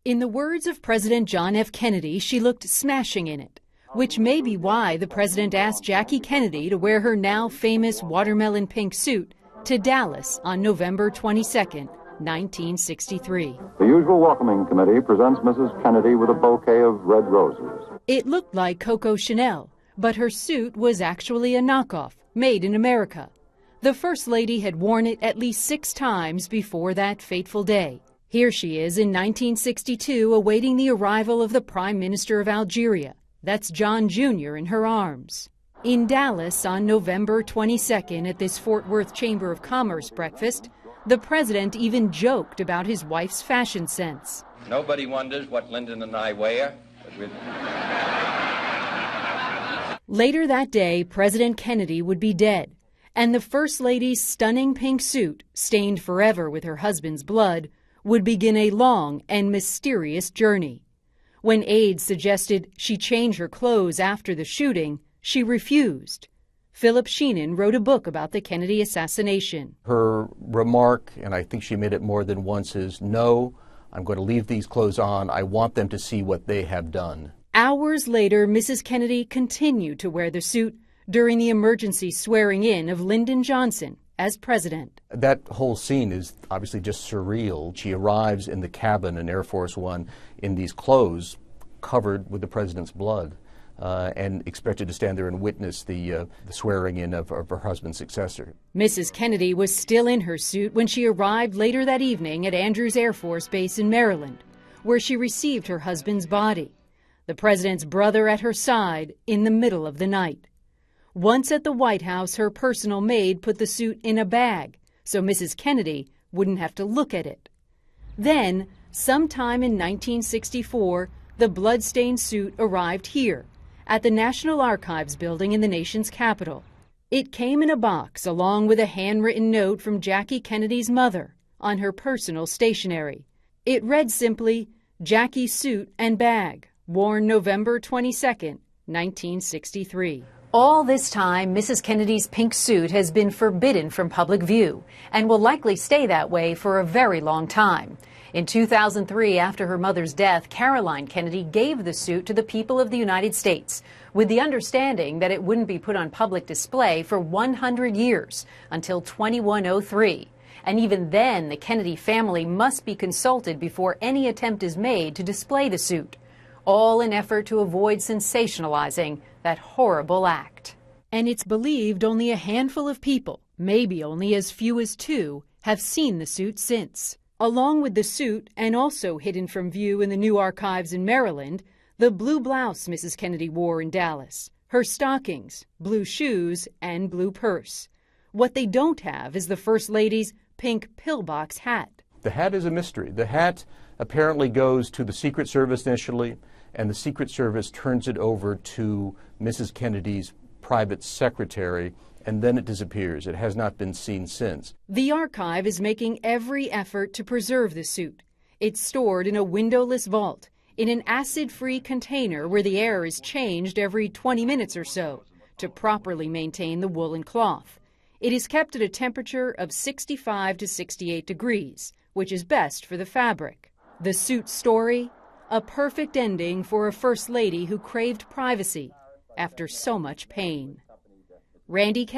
In the words of President John F. Kennedy, she looked smashing in it, which may be why the president asked Jackie Kennedy to wear her now famous watermelon pink suit to Dallas on November 22, 1963. The usual welcoming committee presents Mrs. Kennedy with a bouquet of red roses. It looked like Coco Chanel, but her suit was actually a knockoff, made in America. The First Lady had worn it at least 6 times before that fateful day. Here she is in 1962 awaiting the arrival of the Prime Minister of Algeria. That's John Jr. in her arms. In Dallas on November 22nd at this Fort Worth Chamber of Commerce breakfast, the president even joked about his wife's fashion sense. Nobody wonders what Lyndon and I wear. Later that day, President Kennedy would be dead, and the First Lady's stunning pink suit, stained forever with her husband's blood, would begin a long and mysterious journey. When aides suggested she change her clothes after the shooting, she refused. Philip Sheenan wrote a book about the Kennedy assassination. Her remark, and I think she made it more than once, is, "No, I'm going to leave these clothes on. I want them to see what they have done." Hours later, Mrs. Kennedy continued to wear the suit during the emergency swearing in of Lyndon Johnson as president. That whole scene is obviously just surreal. She arrives in the cabin in Air Force One in these clothes covered with the president's blood and expected to stand there and witness the swearing in of her husband's successor. Mrs. Kennedy was still in her suit when she arrived later that evening at Andrews Air Force Base in Maryland, where she received her husband's body. The president's brother at her side in the middle of the night. Once at the White House, her personal maid put the suit in a bag so Mrs. Kennedy wouldn't have to look at it. Then, sometime in 1964, the bloodstained suit arrived here at the National Archives building in the nation's capital. It came in a box along with a handwritten note from Jackie Kennedy's mother on her personal stationery. It read simply, "Jackie's suit and bag, worn November 22, 1963. All this time, Mrs. Kennedy's pink suit has been forbidden from public view and will likely stay that way for a very long time. In 2003, after her mother's death, Caroline Kennedy gave the suit to the people of the United States with the understanding that it wouldn't be put on public display for 100 years until 2103. And even then, the Kennedy family must be consulted before any attempt is made to display the suit, all in effort to avoid sensationalizing that horrible act. And it's believed only a handful of people, maybe only as few as 2, have seen the suit since. Along with the suit, and also hidden from view in the new archives in Maryland, the blue blouse Mrs. Kennedy wore in Dallas, her stockings, blue shoes, and blue purse. What they don't have is the First Lady's pink pillbox hat. The hat is a mystery. The hat apparently goes to the Secret Service initially, and the Secret Service turns it over to Mrs. Kennedy's private secretary, and then it disappears. It has not been seen since. The archive is making every effort to preserve the suit. It's stored in a windowless vault, in an acid-free container where the air is changed every 20 minutes or so to properly maintain the woolen cloth. It is kept at a temperature of 65 to 68 degrees, which is best for the fabric. The suit story? A perfect ending for a First Lady who craved privacy after so much pain. Randy K.